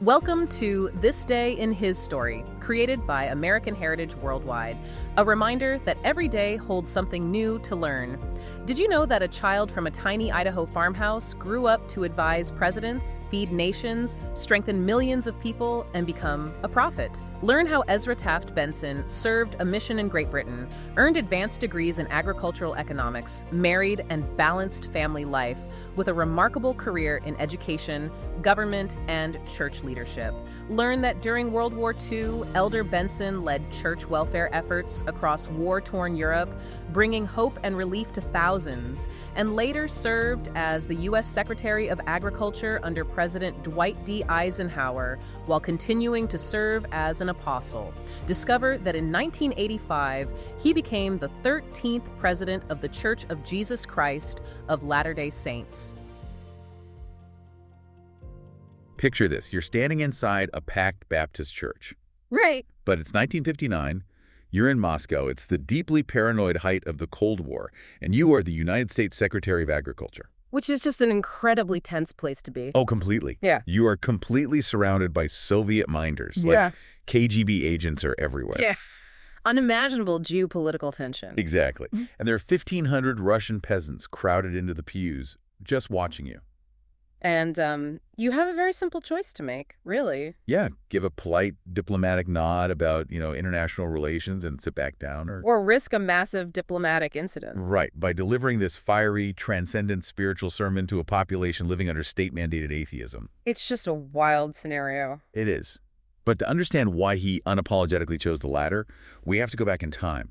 Welcome to This Day in His Story, created by American Heritage Worldwide, a reminder that every day holds something new to learn. Did you know that a child from a tiny Idaho farmhouse grew up to advise presidents, feed nations, strengthen millions of people, and become a prophet? Learn how Ezra Taft Benson served a mission in Great Britain, earned advanced degrees in agricultural economics, married and balanced family life, with a remarkable career in education, government, and church leadership. Learn that during World War II, Elder Benson led church welfare efforts across war-torn Europe, bringing hope and relief to thousands, and later served as the U.S. Secretary of Agriculture under President Dwight D. Eisenhower, while continuing to serve as an apostle. Discover that in 1985, he became the 13th president of the Church of Jesus Christ of Latter-day Saints. Picture this. You're standing inside a packed Baptist church. Right. But it's 1959. You're in Moscow. It's the deeply paranoid height of the Cold War, and you are the United States Secretary of Agriculture. Which is just an incredibly tense place to be. Oh, completely. Yeah. You are completely surrounded by Soviet minders. Yeah. Like KGB agents are everywhere. Yeah. Unimaginable geopolitical tension. Exactly. And there are 1,500 Russian peasants crowded into the pews just watching you. And you have a very simple choice to make, really. Yeah, give a polite diplomatic nod about, international relations and sit back down. Or risk a massive diplomatic incident. Right, by delivering this fiery, transcendent spiritual sermon to a population living under state-mandated atheism. It's just a wild scenario. It is. But to understand why he unapologetically chose the latter, we have to go back in time.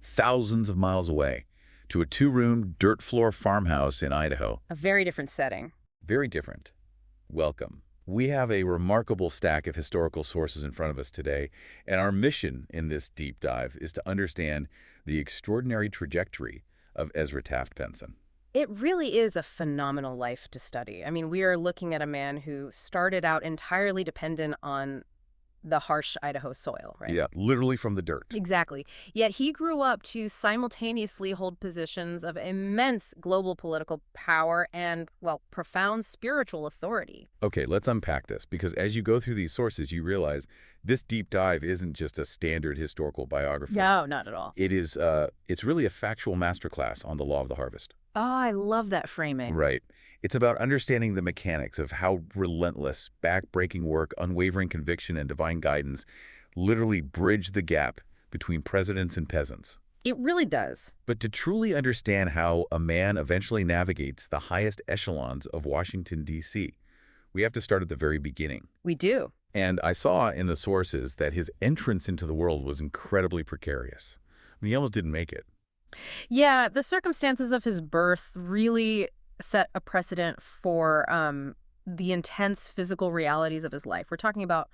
Thousands of miles away, to a 2-room, dirt-floor farmhouse in Idaho. A very different setting. Very different. Welcome. We have a remarkable stack of historical sources in front of us today, and our mission in this deep dive is to understand the extraordinary trajectory of Ezra Taft Benson. It really is a phenomenal life to study. I mean, we are looking at a man who started out entirely dependent on the harsh Idaho soil, right? Yeah, literally from the dirt. Exactly. Yet he grew up to simultaneously hold positions of immense global political power and, well, profound spiritual authority. Okay, let's unpack this, because as you go through these sources, you realize this deep dive isn't just a standard historical biography. No, not at all. It's really a factual masterclass on the law of the harvest. Oh, I love that framing. Right. It's about understanding the mechanics of how relentless, back-breaking work, unwavering conviction, and divine guidance literally bridge the gap between presidents and peasants. It really does. But to truly understand how a man eventually navigates the highest echelons of Washington, D.C., we have to start at the very beginning. We do. And I saw in the sources that his entrance into the world was incredibly precarious. I mean, he almost didn't make it. Yeah, the circumstances of his birth really set a precedent for the intense physical realities of his life. We're talking about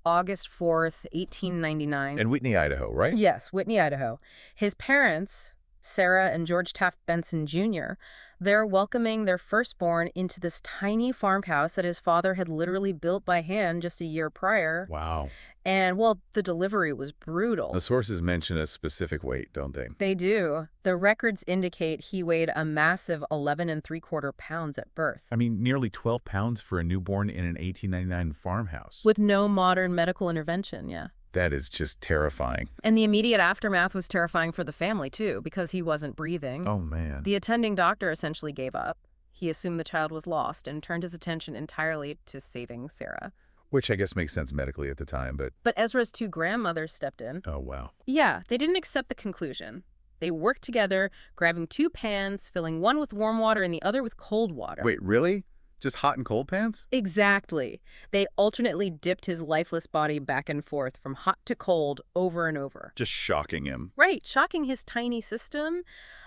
August 4th, 1899. And Whitney, Idaho, right? Yes, Whitney, Idaho. His parents, Sarah and George Taft Benson Jr., they're welcoming their firstborn into this tiny farmhouse that his father had literally built by hand just a year prior. Wow. And, well, the delivery was brutal. The sources mention a specific weight, don't they? They do. The records indicate he weighed a massive 11 3/4 pounds at birth. I mean, nearly 12 pounds for a newborn in an 1899 farmhouse. With no modern medical intervention, yeah. That is just terrifying. And the immediate aftermath was terrifying for the family, too, because he wasn't breathing. Oh, man. The attending doctor essentially gave up. He assumed the child was lost and turned his attention entirely to saving Sarah. Which I guess makes sense medically at the time, but... But Ezra's 2 grandmothers stepped in. Oh, wow. Yeah, they didn't accept the conclusion. They worked together, grabbing 2 pans, filling one with warm water and the other with cold water. Wait, really? Just hot and cold pans? Exactly. They alternately dipped his lifeless body back and forth from hot to cold over and over. Just shocking him. Right, shocking his tiny system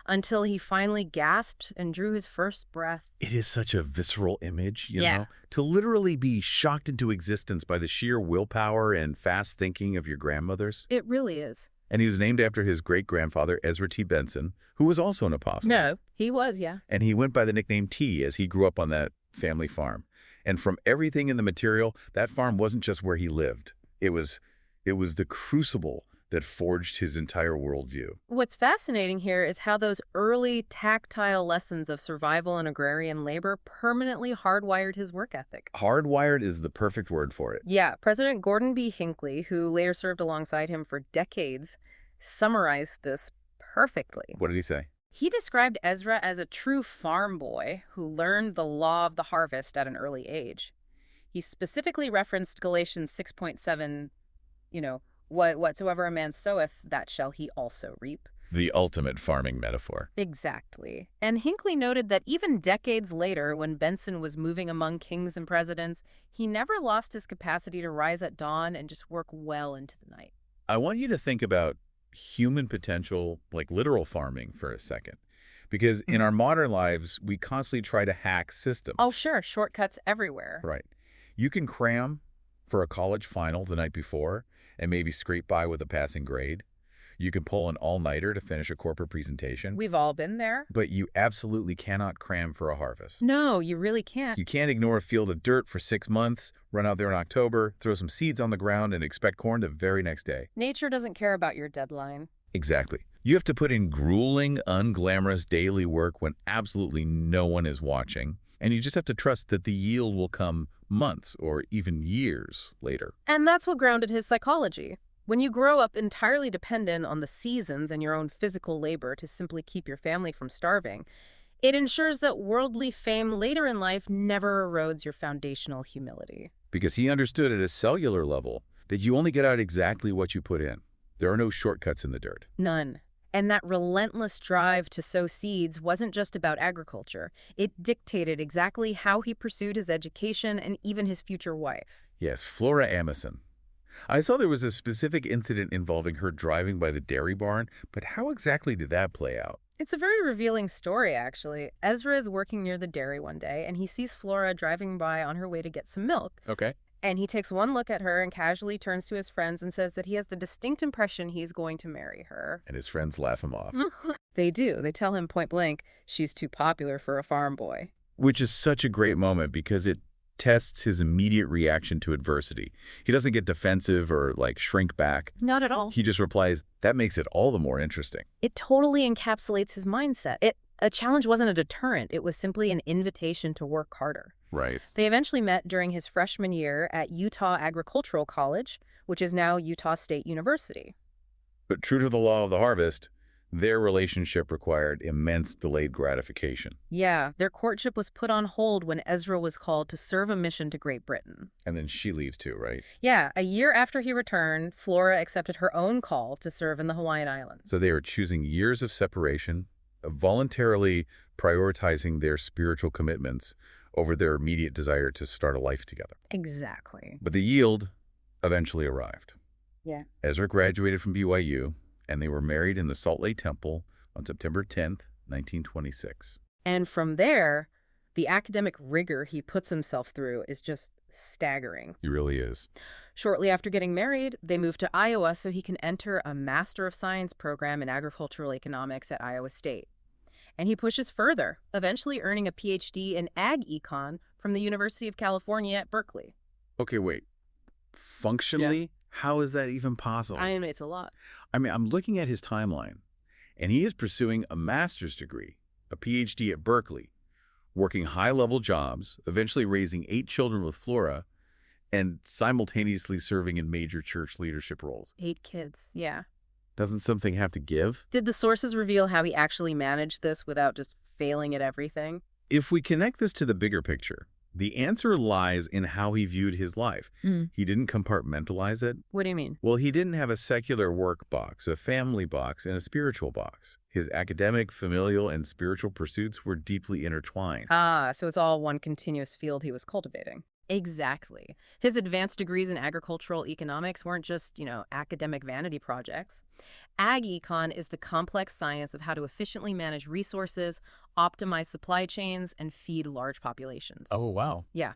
until he finally gasped and drew his first breath. It is such a visceral image, you Yeah. know? To literally be shocked into existence by the sheer willpower and fast thinking of your grandmothers. It really is. And he was named after his great-grandfather, Ezra T. Benson, who was also an apostle. No, he was, yeah. And he went by the nickname T as he grew up on that family farm. And from everything in the material, that farm wasn't just where he lived. It was the crucible that forged his entire worldview. What's fascinating here is how those early tactile lessons of survival and agrarian labor permanently hardwired his work ethic. Hardwired is the perfect word for it. Yeah, President Gordon B. Hinckley, who later served alongside him for decades, summarized this perfectly. What did he say? He described Ezra as a true farm boy who learned the law of the harvest at an early age. He specifically referenced Galatians 6.7, whatsoever a man soweth, that shall he also reap. The ultimate farming metaphor. Exactly. And Hinckley noted that even decades later, when Benson was moving among kings and presidents, he never lost his capacity to rise at dawn and just work well into the night. I want you to think about human potential, like literal farming, for a second. Because in our modern lives, we constantly try to hack systems. Oh, sure. Shortcuts everywhere. Right. You can cram for a college final the night before and maybe scrape by with a passing grade. You can pull an all-nighter to finish a corporate presentation. We've all been there. But you absolutely cannot cram for a harvest. No, you really can't. You can't ignore a field of dirt for 6 months, run out there in October, throw some seeds on the ground, and expect corn the very next day. Nature doesn't care about your deadline. Exactly. You have to put in grueling, unglamorous daily work when absolutely no one is watching, and you just have to trust that the yield will come months or even years later. And that's what grounded his psychology. When you grow up entirely dependent on the seasons and your own physical labor to simply keep your family from starving, it ensures that worldly fame later in life never erodes your foundational humility. Because he understood at a cellular level that you only get out exactly what you put in. There are no shortcuts in the dirt. None. And that relentless drive to sow seeds wasn't just about agriculture. It dictated exactly how he pursued his education and even his future wife. Yes, Flora Amison. I saw there was a specific incident involving her driving by the dairy barn, but how exactly did that play out? It's a very revealing story, actually. Ezra is working near the dairy one day, and he sees Flora driving by on her way to get some milk. Okay. And he takes one look at her and casually turns to his friends and says that he has the distinct impression he's going to marry her. And his friends laugh him off. They do. They tell him point blank, she's too popular for a farm boy. Which is such a great moment because it tests his immediate reaction to adversity. He doesn't get defensive or, shrink back. Not at all. He just replies, that makes it all the more interesting. It totally encapsulates his mindset. A challenge wasn't a deterrent. It was simply an invitation to work harder. Right. They eventually met during his freshman year at Utah Agricultural College, which is now Utah State University. But true to the law of the harvest, their relationship required immense delayed gratification. Yeah, their courtship was put on hold when Ezra was called to serve a mission to Great Britain. And then she leaves too, right? Yeah, a year after he returned, Flora accepted her own call to serve in the Hawaiian Islands. So they were choosing years of separation, voluntarily prioritizing their spiritual commitments over their immediate desire to start a life together. Exactly. But the yield eventually arrived. Yeah. Ezra graduated from BYU, and they were married in the Salt Lake Temple on September 10th, 1926. And from there, the academic rigor he puts himself through is just staggering. He really is. Shortly after getting married, they moved to Iowa so he can enter a Master of Science program in agricultural economics at Iowa State. And he pushes further, eventually earning a PhD in Ag Econ from the University of California at Berkeley. Okay, wait. Functionally, how is that even possible? It's a lot. I'm looking at his timeline, and he is pursuing a master's degree, a PhD at Berkeley, working high-level jobs, eventually raising 8 children with Flora, and simultaneously serving in major church leadership roles. 8 kids, yeah. Doesn't something have to give? Did the sources reveal how he actually managed this without just failing at everything? If we connect this to the bigger picture, the answer lies in how he viewed his life. He didn't compartmentalize it. What do you mean? Well, he didn't have a secular work box, a family box, and a spiritual box. His academic, familial, and spiritual pursuits were deeply intertwined. Ah, so it's all one continuous field he was cultivating. Exactly. His advanced degrees in agricultural economics weren't just, academic vanity projects. Ag Econ is the complex science of how to efficiently manage resources, optimize supply chains, and feed large populations. Oh, wow. Yeah.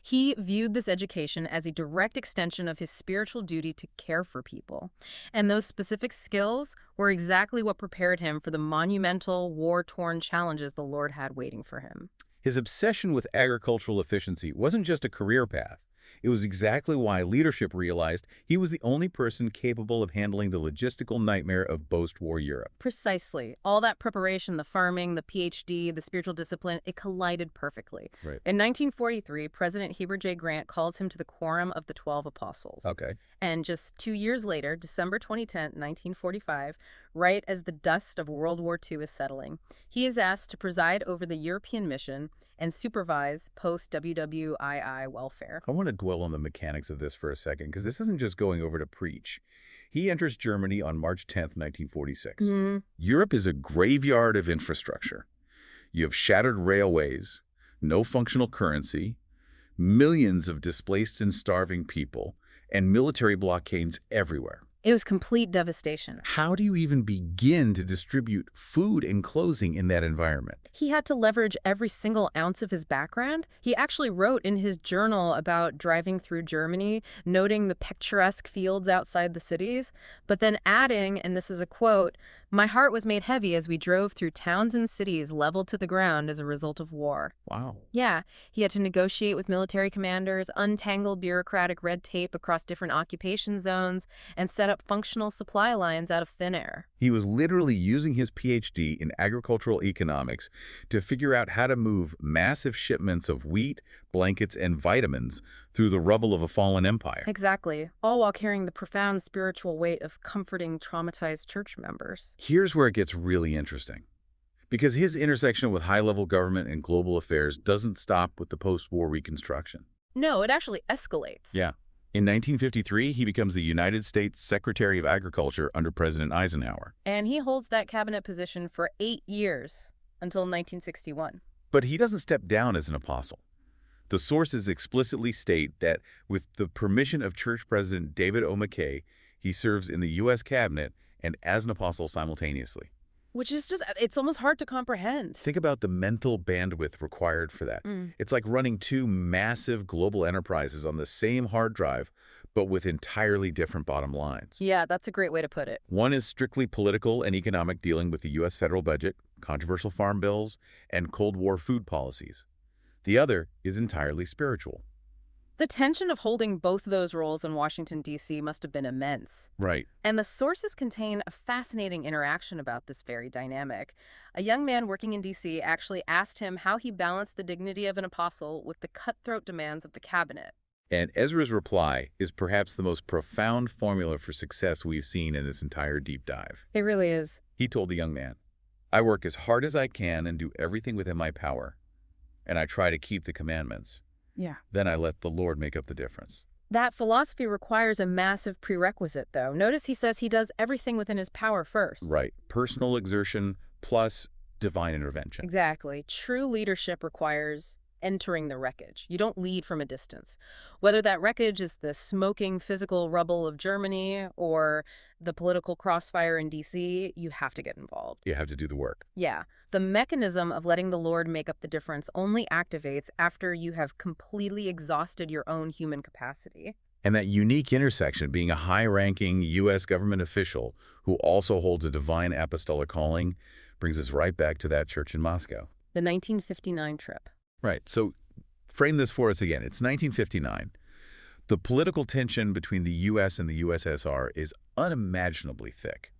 He viewed this education as a direct extension of his spiritual duty to care for people. And those specific skills were exactly what prepared him for the monumental, war-torn challenges the Lord had waiting for him. His obsession with agricultural efficiency wasn't just a career path. It was exactly why leadership realized he was the only person capable of handling the logistical nightmare of post-war Europe. Precisely. All that preparation, the farming, the PhD, the spiritual discipline, it collided perfectly. Right. In 1943, President Heber J. Grant calls him to the Quorum of the 12 Apostles. Okay. And just 2 years later, December 2010, 1945, right as the dust of World War II is settling, he is asked to preside over the European mission and supervise post-WWII welfare. I want to dwell on the mechanics of this for a second, because this isn't just going over to preach. He enters Germany on March 10th, 1946. Europe is a graveyard of infrastructure. You have shattered railways, no functional currency, millions of displaced and starving people, and military blockades everywhere. It was complete devastation. How do you even begin to distribute food and clothing in that environment? He had to leverage every single ounce of his background. He actually wrote in his journal about driving through Germany, noting the picturesque fields outside the cities, but then adding, and this is a quote, "My heart was made heavy as we drove through towns and cities leveled to the ground as a result of war." Wow. Yeah, he had to negotiate with military commanders, untangle bureaucratic red tape across different occupation zones, and set up functional supply lines out of thin air. He was literally using his PhD in agricultural economics to figure out how to move massive shipments of wheat, blankets, and vitamins through the rubble of a fallen empire. Exactly, all while carrying the profound spiritual weight of comforting traumatized church members. Here's where it gets really interesting. Because his intersection with high-level government and global affairs doesn't stop with the post-war reconstruction. No, it actually escalates. Yeah. In 1953, he becomes the United States Secretary of Agriculture under President Eisenhower. And he holds that cabinet position for 8 years, until 1961. But he doesn't step down as an apostle. The sources explicitly state that with the permission of Church President David O. McKay, he serves in the U.S. cabinet and as an apostle simultaneously. Which is just, it's almost hard to comprehend. Think about the mental bandwidth required for that. It's like running two massive global enterprises on the same hard drive, but with entirely different bottom lines. Yeah, that's a great way to put it. One is strictly political and economic, dealing with the U.S. federal budget, controversial farm bills, and Cold War food policies. The other is entirely spiritual. The tension of holding both those roles in Washington, D.C. must have been immense. Right. And the sources contain a fascinating interaction about this very dynamic. A young man working in D.C. actually asked him how he balanced the dignity of an apostle with the cutthroat demands of the cabinet. And Ezra's reply is perhaps the most profound formula for success we've seen in this entire deep dive. It really is. He told the young man, "I work as hard as I can and do everything within my power, and I try to keep the commandments. Yeah. Then I let the Lord make up the difference." That philosophy requires a massive prerequisite, though. Notice he says he does everything within his power first. Right. Personal exertion plus divine intervention. Exactly. True leadership requires entering the wreckage. You don't lead from a distance. Whether that wreckage is the smoking physical rubble of Germany or the political crossfire in D.C., you have to get involved. You have to do the work. Yeah. The mechanism of letting the Lord make up the difference only activates after you have completely exhausted your own human capacity. And that unique intersection, being a high-ranking U.S. government official who also holds a divine apostolic calling, brings us right back to that church in Moscow. The 1959 trip. Right. So frame this for us again. It's 1959. The political tension between the U.S. and the USSR is unimaginably thick.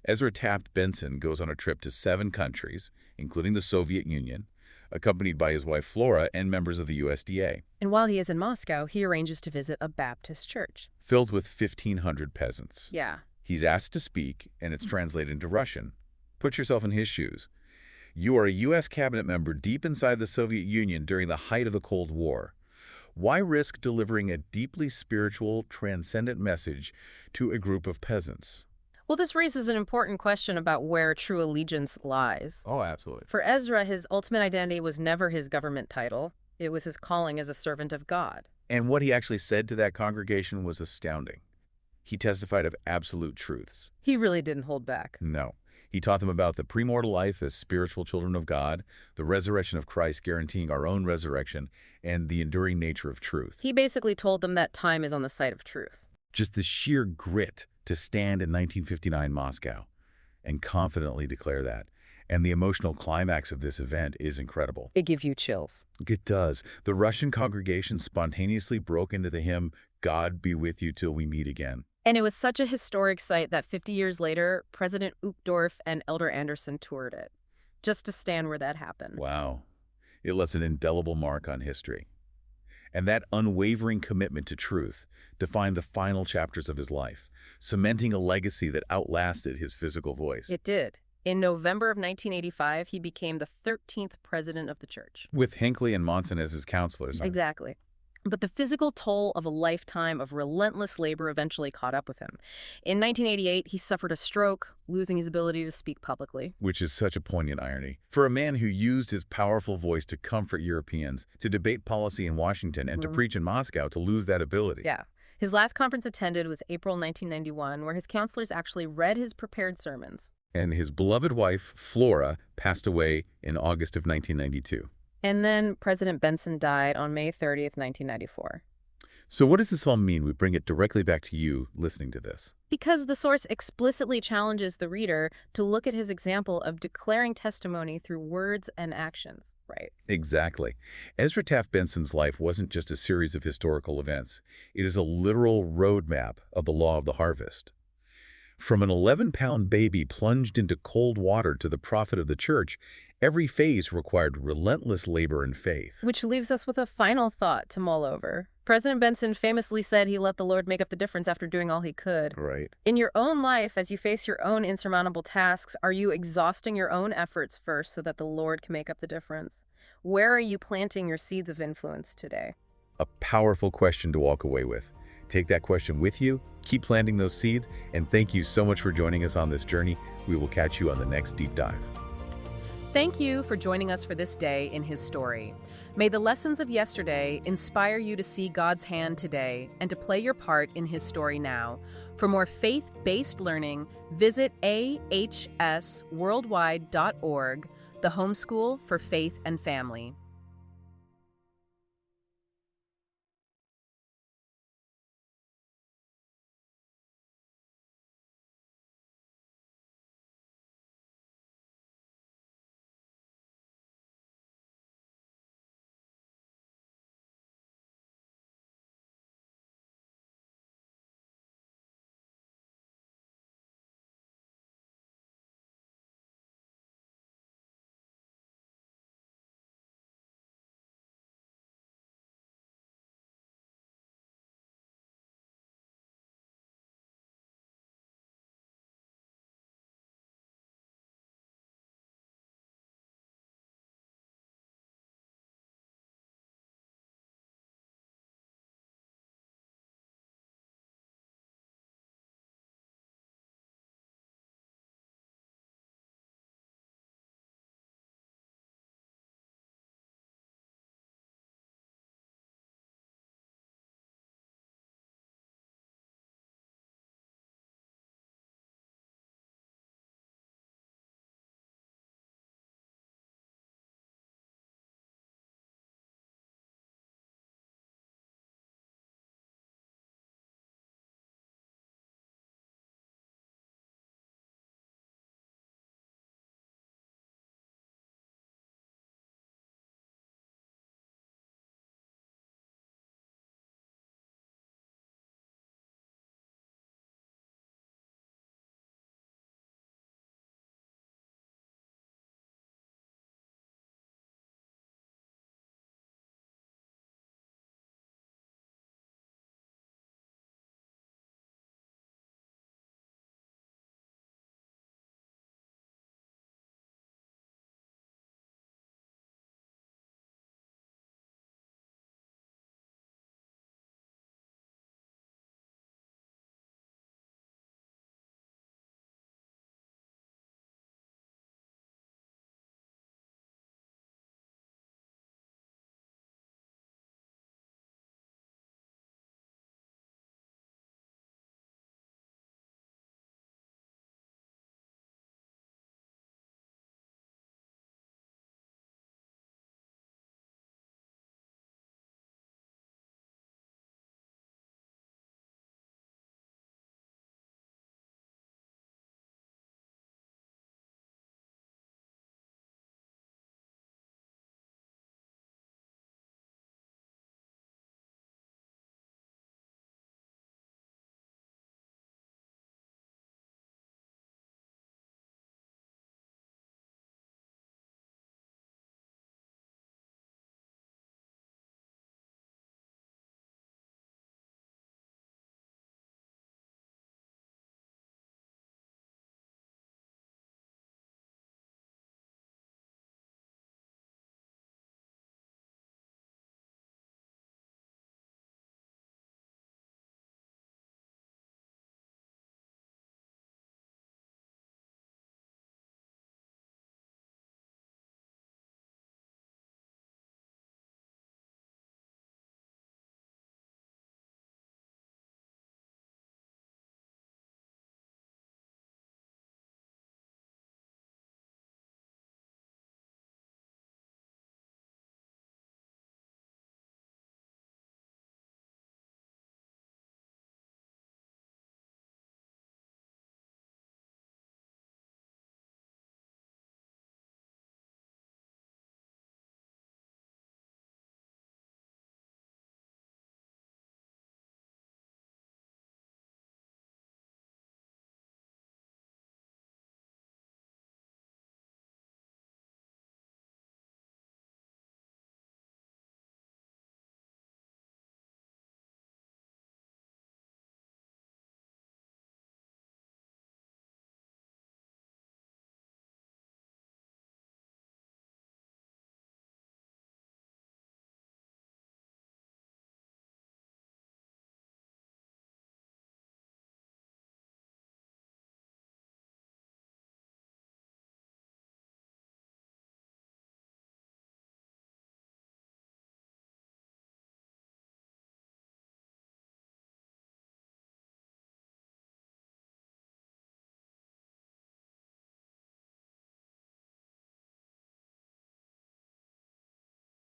Ezra Taft Benson goes on a trip to 7 countries, including the Soviet Union, accompanied by his wife Flora and members of the USDA. And while he is in Moscow, he arranges to visit a Baptist church. Filled with 1,500 peasants. Yeah. He's asked to speak, and it's translated into Russian. Put yourself in his shoes. You are a U.S. cabinet member deep inside the Soviet Union during the height of the Cold War. Why risk delivering a deeply spiritual, transcendent message to a group of peasants? Well, this raises an important question about where true allegiance lies. Oh, absolutely. For Ezra, his ultimate identity was never his government title. It was his calling as a servant of God. And what he actually said to that congregation was astounding. He testified of absolute truths. He really didn't hold back. No. He taught them about the premortal life as spiritual children of God, the resurrection of Christ guaranteeing our own resurrection, and the enduring nature of truth. He basically told them that time is on the side of truth. Just the sheer grit to stand in 1959 Moscow and confidently declare that, And the emotional climax of this event is incredible. It gives you chills. It does. The Russian congregation spontaneously broke into the hymn, "God be with you till we meet again." And it was such a historic sight that 50 years later, President Uchtdorf and Elder Anderson toured it, just to stand where that happened. Wow. It left an indelible mark on history. And that unwavering commitment to truth defined the final chapters of his life, cementing a legacy that outlasted his physical voice. It did. In November of 1985, he became the 13th president of the church. With Hinckley and Monson as his counselors. Exactly. But the physical toll of a lifetime of relentless labor eventually caught up with him. In 1988, he suffered a stroke, losing his ability to speak publicly. Which is such a poignant irony. For a man who used his powerful voice to comfort Europeans, to debate policy in Washington, and to preach in Moscow, to lose that ability. Yeah. His last conference attended was April 1991, where his counselors actually read his prepared sermons. And his beloved wife, Flora, passed away in August of 1992. And then President Benson died on May 30th, 1994. So what does this all mean? We bring it directly back to you listening to this. Because the source explicitly challenges the reader to look at his example of declaring testimony through words and actions, right? Exactly. Ezra Taft Benson's life wasn't just a series of historical events. It is a literal roadmap of the law of the harvest. From an 11-pound baby plunged into cold water to the prophet of the church, every phase required relentless labor and faith. Which leaves us with a final thought to mull over. President Benson famously said he let the Lord make up the difference after doing all he could. Right. In your own life, as you face your own insurmountable tasks, are you exhausting your own efforts first so that the Lord can make up the difference? Where are you planting your seeds of influence today? A powerful question to walk away with. Take that question with you, keep planting those seeds, and thank you so much for joining us on this journey. We will catch you on the next deep dive. Thank you for joining us for this day in his story. May the lessons of yesterday inspire you to see God's hand today and to play your part in his story now. For more faith-based learning, visit ahsworldwide.org, the homeschool for faith and family.